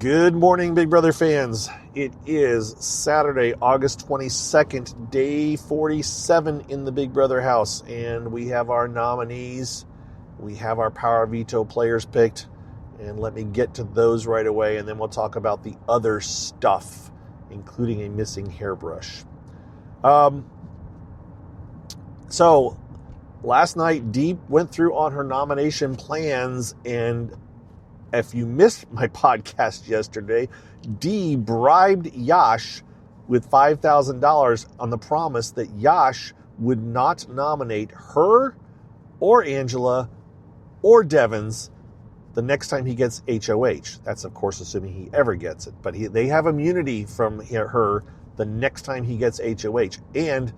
Good morning, Big Brother fans. It is Saturday, August 22nd, day 47 in the Big Brother house, and we have our nominees. We have our Power Veto players picked, and let me get to those right away, and then we'll talk about the other stuff, including a missing hairbrush. So, last night, Dee went through on her nomination plans, and if you missed my podcast yesterday, Dee bribed Yash with $5,000 on the promise that Yash would not nominate her or Angela or Devins the next time he gets HOH. That's, of course, assuming he ever gets it. But they have immunity from her the next time he gets HOH. And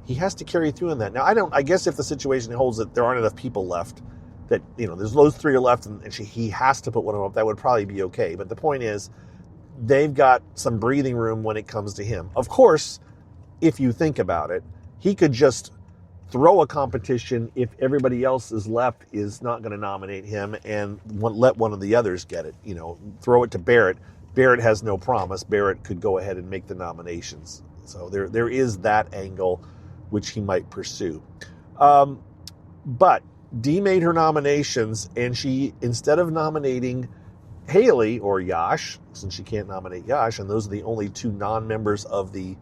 he has to carry through on that. Now, I guess if the situation holds that there aren't enough people left, that, there's those three are left and he has to put one of them up, that would probably be okay. But the point is, they've got some breathing room when it comes to him. Of course, if you think about it, he could just throw a competition if everybody else is left is not going to nominate him and let one of the others get it. Throw it to Barrett. Barrett has no promise. Barrett could go ahead and make the nominations. So there is that angle which he might pursue. But Dee made her nominations, and she, instead of nominating Haley or Yash, since she can't nominate Yash, and those are the only two non-members of the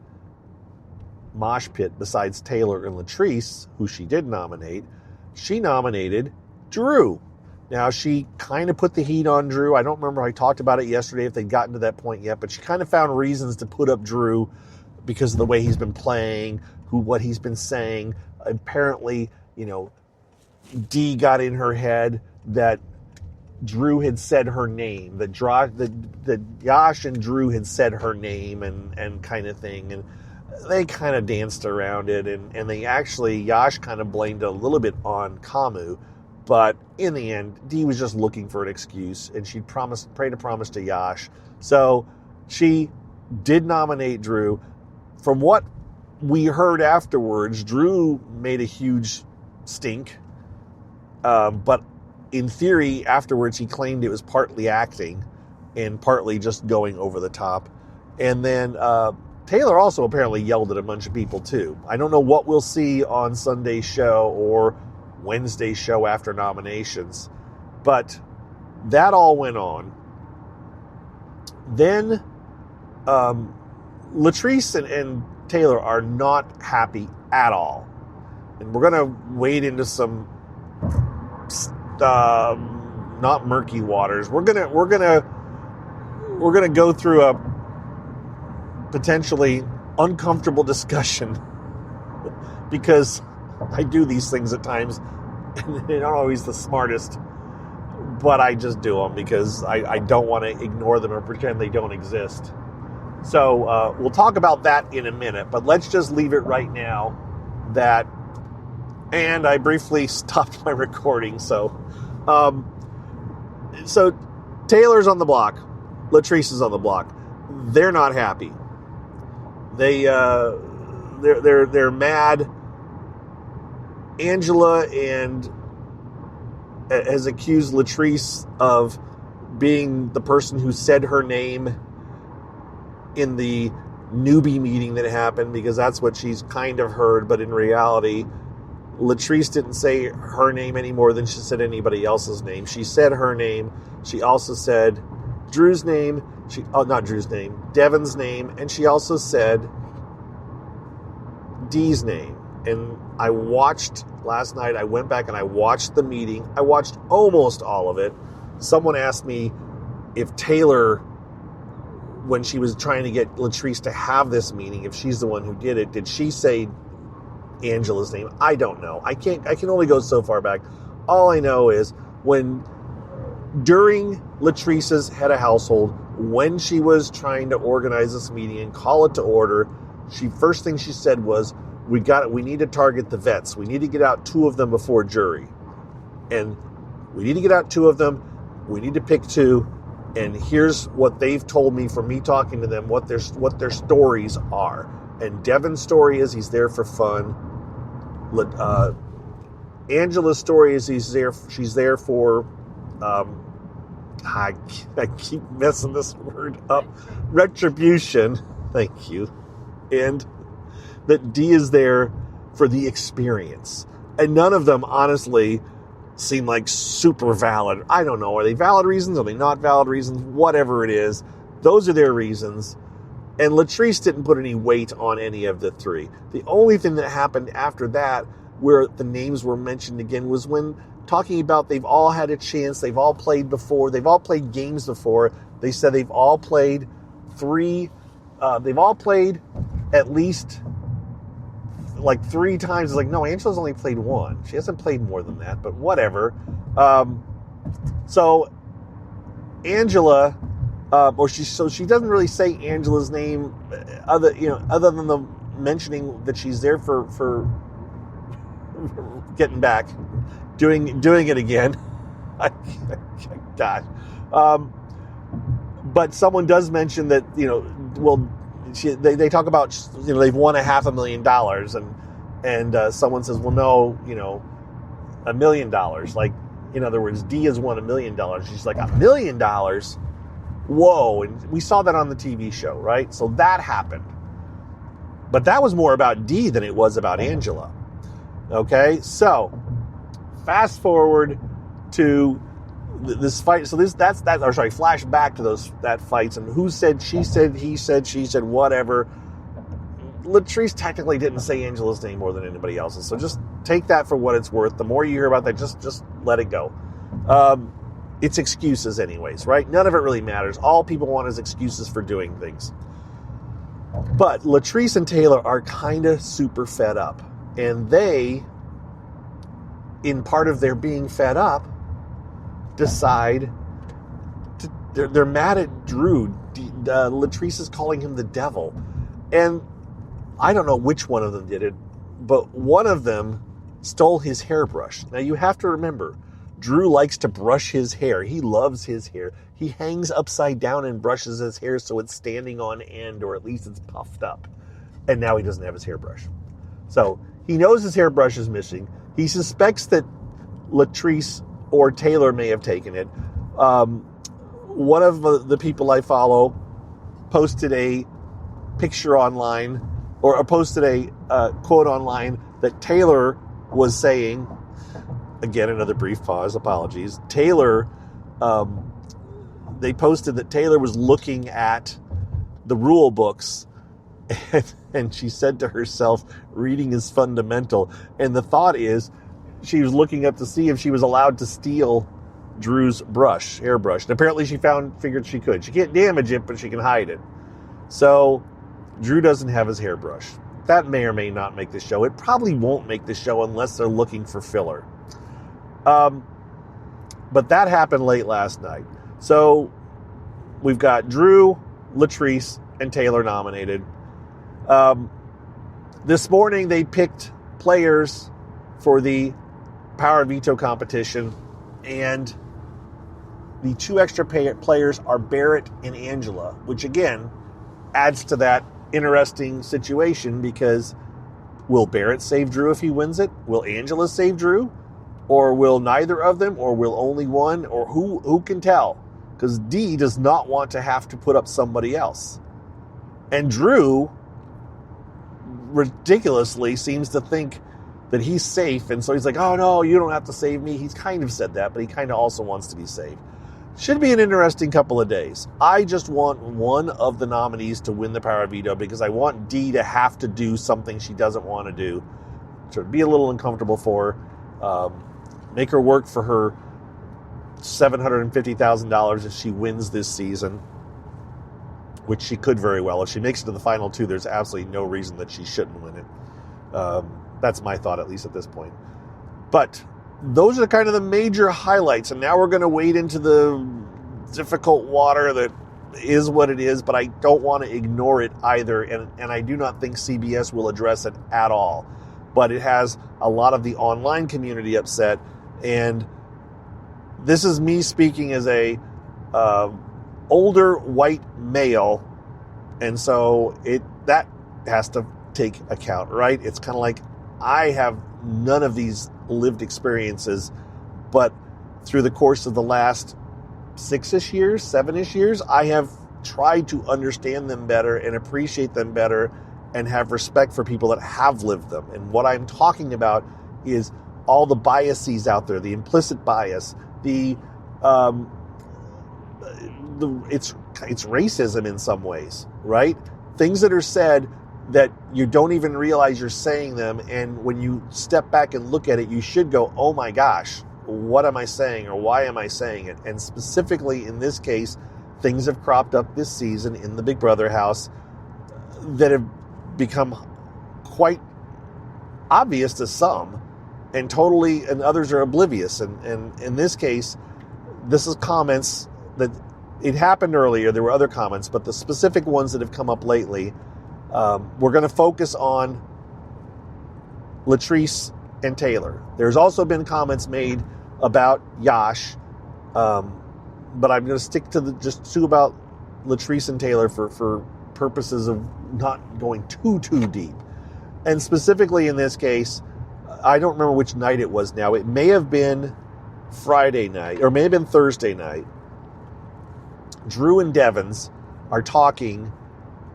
mosh pit besides Taylor and Latrice, who she did nominate, she nominated Drew. Now, she kind of put the heat on Drew. I don't remember, I talked about it yesterday if they'd gotten to that point yet, but she kind of found reasons to put up Drew because of the way he's been playing, what he's been saying. Apparently, Dee got in her head that Drew had said her name, that Yash and Drew had said her name and kind of thing. And they kind of danced around it. And they actually, Yash kind of blamed it a little bit on Kamu. But in the end, Dee was just looking for an excuse. And she prayed a promise to Yash. So she did nominate Drew. From what we heard afterwards, Drew made a huge stink. But in theory, afterwards, he claimed it was partly acting and partly just going over the top. And then Taylor also apparently yelled at a bunch of people, too. I don't know what we'll see on Sunday's show or Wednesday's show after nominations, but that all went on. Then Latrice and Taylor are not happy at all. And we're going to wade into some not murky waters. We're gonna go through a potentially uncomfortable discussion because I do these things at times and they're not always the smartest, but I just do them because I don't want to ignore them or pretend they don't exist. So we'll talk about that in a minute, but let's just leave it right now that. And I briefly stopped my recording, so Taylor's on the block, Latrice is on the block. They're not happy. They're mad. Angela has accused Latrice of being the person who said her name in the newbie meeting that happened, because that's what she's kind of heard, but in reality, Latrice didn't say her name any more than she said anybody else's name. She said her name. She also said Drew's name. Not Drew's name, Devin's name. And she also said Dee's name. And I watched last night, I went back and I watched the meeting. I watched almost all of it. Someone asked me if Taylor, when she was trying to get Latrice to have this meeting, if she's the one who did it, did she say Angela's name? I don't know. I can only go so far back. All I know is during Latrice's head of household, when she was trying to organize this meeting and call it to order, first thing she said was, we need to target the vets. We need to get out 2 of them before jury. And we need to get out 2 of them. We need to pick 2. And here's what they've told me from me talking to them, what their stories are. And Devin's story is he's there for fun. Angela's story is she's there for I keep messing this word up. Retribution. Thank you. And that D is there for the experience. And none of them, honestly, seem like super valid. I don't know. Are they valid reasons? Are they not valid reasons? Whatever it is, those are their reasons. And Latrice didn't put any weight on any of the three. The only thing that happened after that, where the names were mentioned again, was when talking about they've all had a chance, they've all played before, they've all played games before. They said they've all played at least like 3 times. It's like, no, Angela's only played 1. She hasn't played more than that, but whatever. So Angela, she doesn't really say Angela's name other than the mentioning that she's there for getting back, doing it again. God. But someone does mention that, they talk about, they've won $500,000, and someone says, well, no, $1 million. Like, in other words, D has won $1 million. She's like, $1 million? Whoa. And we saw that on the TV show, right? So that happened. But that was more about D than it was about Angela. Okay? So, fast forward to this fight. So flash back to that fights, and who said, she said, he said, she said, whatever. Latrice technically didn't say Angela's name more than anybody else's, so just take that for what it's worth. The more you hear about that, just let it go. It's excuses anyways, right? None of it really matters. All people want is excuses for doing things. But Latrice and Taylor are kind of super fed up, and they, in part of their being fed up, decide they're mad at Drew. Latrice is calling him the devil, and I don't know which one of them did it, but one of them stole his hairbrush. Now you have to remember, Drew likes to brush his hair. He loves his hair. He hangs upside down and brushes his hair so it's standing on end, or at least it's puffed up. And now he doesn't have his hairbrush. So he knows his hairbrush is missing. He suspects that Latrice or Taylor may have taken it. One of the people I follow posted a picture online, or posted a quote online that Taylor was saying, again, another brief pause, apologies. Taylor, they posted that Taylor was looking at the rule books, and she said to herself, reading is fundamental. And the thought is, she was looking up to see if she was allowed to steal Drew's hairbrush. And apparently she figured she could. She can't damage it, but she can hide it. So Drew doesn't have his hairbrush. That may or may not make the show. It probably won't make the show unless they're looking for filler. But that happened late last night. So we've got Drew, Latrice, and Taylor nominated. This morning they picked players for the Power Veto competition, and the 2 extra players are Barrett and Angela, which again adds to that interesting situation, because will Barrett save Drew if he wins it? Will Angela save Drew? Or will neither of them? Or will only one? Or who can tell? Because D does not want to have to put up somebody else. And Drew ridiculously seems to think that he's safe, and so he's like, oh no, you don't have to save me. He's kind of said that, but he kind of also wants to be saved. Should be an interesting couple of days. I just want one of the nominees to win the Power Veto, because I want D to have to do something she doesn't want to do. So it'd be a little uncomfortable for her. Make her work for her $750,000 if she wins this season, which she could very well. If she makes it to the final 2, there's absolutely no reason that she shouldn't win it. That's my thought, at least at this point. But those are kind of the major highlights. And now we're going to wade into the difficult water that is what it is, but I don't want to ignore it either. And I do not think CBS will address it at all. But it has a lot of the online community upset. And this is me speaking as a older white male. And so that has to take account, right? It's kind of like, I have none of these lived experiences, but through the course of the last 6-ish years, 7-ish years, I have tried to understand them better and appreciate them better and have respect for people that have lived them. And what I'm talking about is all the biases out there, the implicit bias, it's racism in some ways, right? Things that are said that you don't even realize you're saying them, and when you step back and look at it, you should go, oh my gosh, what am I saying, or why am I saying it? And specifically in this case, things have cropped up this season in the Big Brother house that have become quite obvious to some, and others are oblivious. And in this case, this is comments that it happened earlier. There were other comments, but the specific ones that have come up lately, we're going to focus on Latrice and Taylor. There's also been comments made about Yash, but I'm going to stick to just two about Latrice and Taylor for purposes of not going too deep. And specifically in this case, I don't remember which night it was now. It may have been Friday night, or may have been Thursday night. Drew and Devins are talking.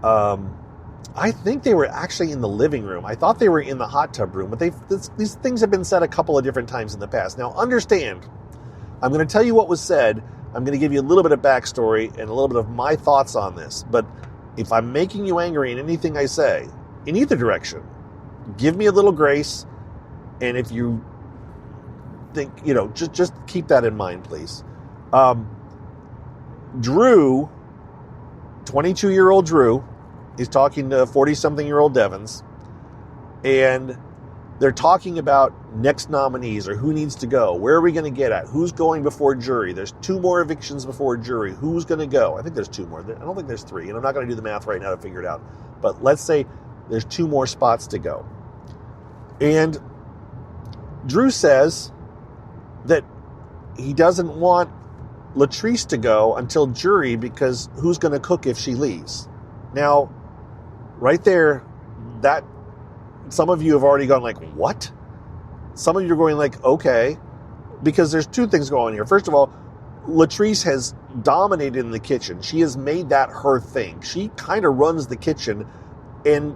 I think they were actually in the living room. I thought they were in the hot tub room, but these things have been said a couple of different times in the past. Now, understand, I'm going to tell you what was said. I'm going to give you a little bit of backstory and a little bit of my thoughts on this. But if I'm making you angry in anything I say, in either direction, give me a little grace. And if you think, just keep that in mind, please. Drew, 22-year-old Drew, is talking to 40-something-year-old Devins, and they're talking about next nominees or who needs to go. Where are we going to get at? Who's going before jury? There's 2 more evictions before jury. Who's going to go? I think there's 2 more. I don't think there's 3, and I'm not going to do the math right now to figure it out. But let's say there's 2 more spots to go. And Drew says that he doesn't want Latrice to go until jury because who's going to cook if she leaves? Now, right there, that some of you have already gone like, what? Some of you are going like, okay, because there's 2 things going on here. First of all, Latrice has dominated in the kitchen. She has made that her thing. She kind of runs the kitchen, and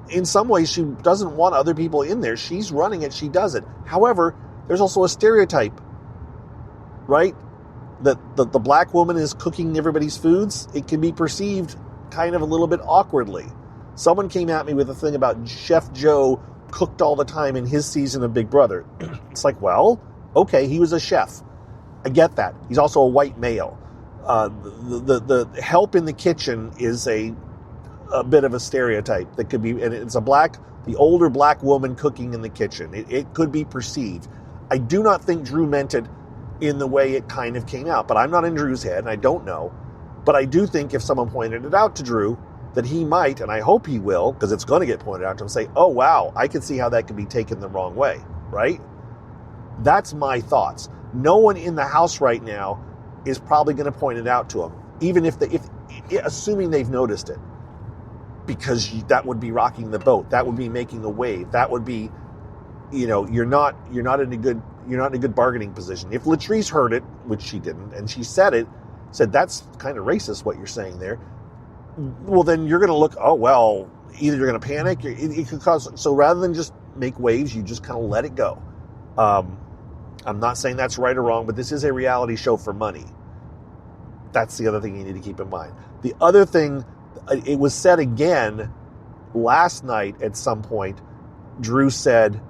in some ways, she doesn't want other people in there. She's running it. She does it. However, there's also a stereotype, right? That the black woman is cooking everybody's foods. It can be perceived kind of a little bit awkwardly. Someone came at me with a thing about Chef Joe cooked all the time in his season of Big Brother. It's like, well, okay, he was a chef. I get that. He's also a white male. The help in the kitchen is a bit of a stereotype that could be, and it's the older black woman cooking in the kitchen. It could be perceived. I do not think Drew meant it in the way it kind of came out, but I'm not in Drew's head, and I don't know. But I do think if someone pointed it out to Drew, that he might, and I hope he will, because it's going to get pointed out to him, say, oh, wow, I can see how that could be taken the wrong way, right? That's my thoughts. No one in the house right now is probably going to point it out to him, even if assuming they've noticed it, because that would be rocking the boat. That would be making a wave. That would be, you're not in a good bargaining position. If Latrice heard it, which she didn't, and she said that's kind of racist what you're saying there, well, then you're going to look, oh, well, either you're going to panic, it could cause, so rather than just make waves, you just kind of let it go. I'm not saying that's right or wrong, but this is a reality show for money. That's the other thing you need to keep in mind. The other thing, it was said again last night at some point, Drew said,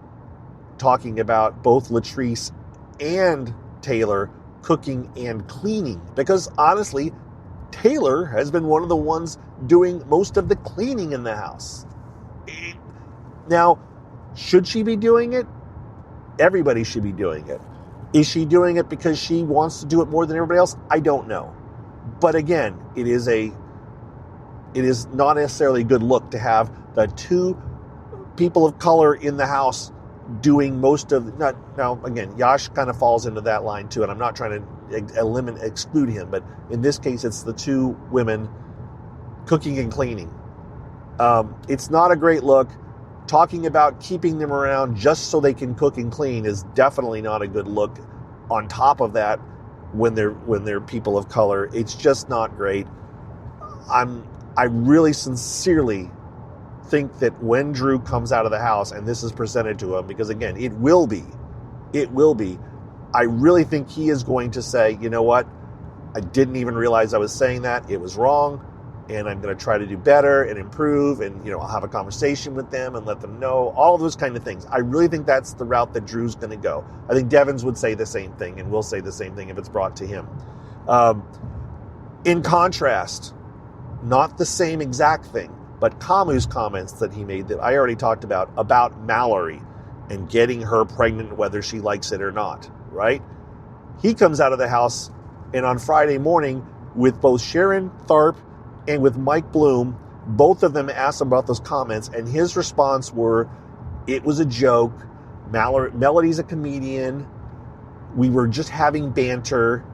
talking about both Latrice and Taylor cooking and cleaning, because honestly, Taylor has been one of the ones doing most of the cleaning in the house. Now, should she be doing it? Everybody should be doing it. Is she doing it because she wants to do it more than everybody else? I don't know. But again, it is not necessarily a good look to have the 2 people of color in the house doing most of, now again, Yash kind of falls into that line too, and I'm not trying to exclude him, but in this case, it's the 2 women cooking and cleaning. It's not a great look. Talking about keeping them around just so they can cook and clean is definitely not a good look. On top of that, when they're people of color. It's just not great. I really sincerely think that when Drew comes out of the house and this is presented to him, because again, it will be, I really think he is going to say, you know what, I didn't even realize I was saying that, it was wrong, and I'm going to try to do better and improve, and I'll have a conversation with them and let them know, all of those kind of things. I really think that's the route that Drew's going to go. I think Devins would say the same thing, and will say the same thing if it's brought to him. In contrast, not the same exact thing, but Kamu's comments that he made that I already talked about Mallory and getting her pregnant whether she likes it or not, right? He comes out of the house, and on Friday morning, with both Sharon Tharp and with Mike Bloom, both of them asked him about those comments, and his response were, it was a joke, Melody's a comedian, we were just having banter,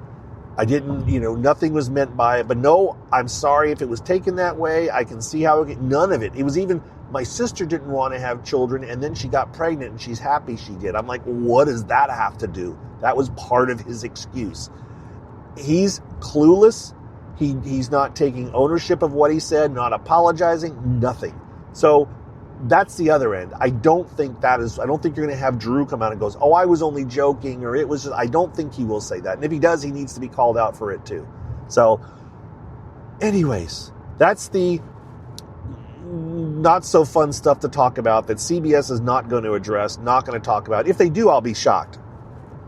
I didn't, nothing was meant by it. But no, I'm sorry if it was taken that way. I can see how none of it. It was even, my sister didn't want to have children, and then she got pregnant, and she's happy she did. I'm like, what does that have to do? That was part of his excuse. He's clueless. He's not taking ownership of what he said, not apologizing, nothing. So that's the other end. I don't think you're going to have Drew come out and goes, oh, I was only joking, or it was just, I don't think he will say that. And if he does, he needs to be called out for it too. So anyways, that's the not so fun stuff to talk about that CBS is not going to address, not going to talk about. If they do, I'll be shocked.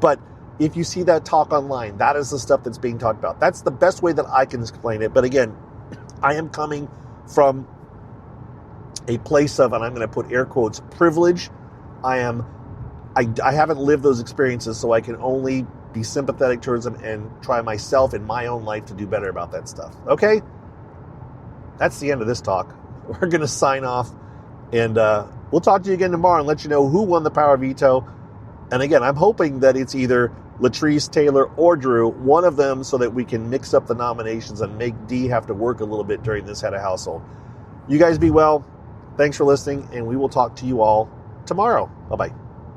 But if you see that talk online, that is the stuff that's being talked about. That's the best way that I can explain it. But again, I am coming from a place of, and I'm going to put air quotes, privilege. I haven't lived those experiences, so I can only be sympathetic towards them and try myself in my own life to do better about that stuff. Okay? That's the end of this talk. We're going to sign off, and we'll talk to you again tomorrow and let you know who won the power veto. And again, I'm hoping that it's either Latrice, Taylor, or Drew, one of them, so that we can mix up the nominations and make Dee have to work a little bit during this head of household. You guys be well. Thanks for listening, and we will talk to you all tomorrow. Bye-bye.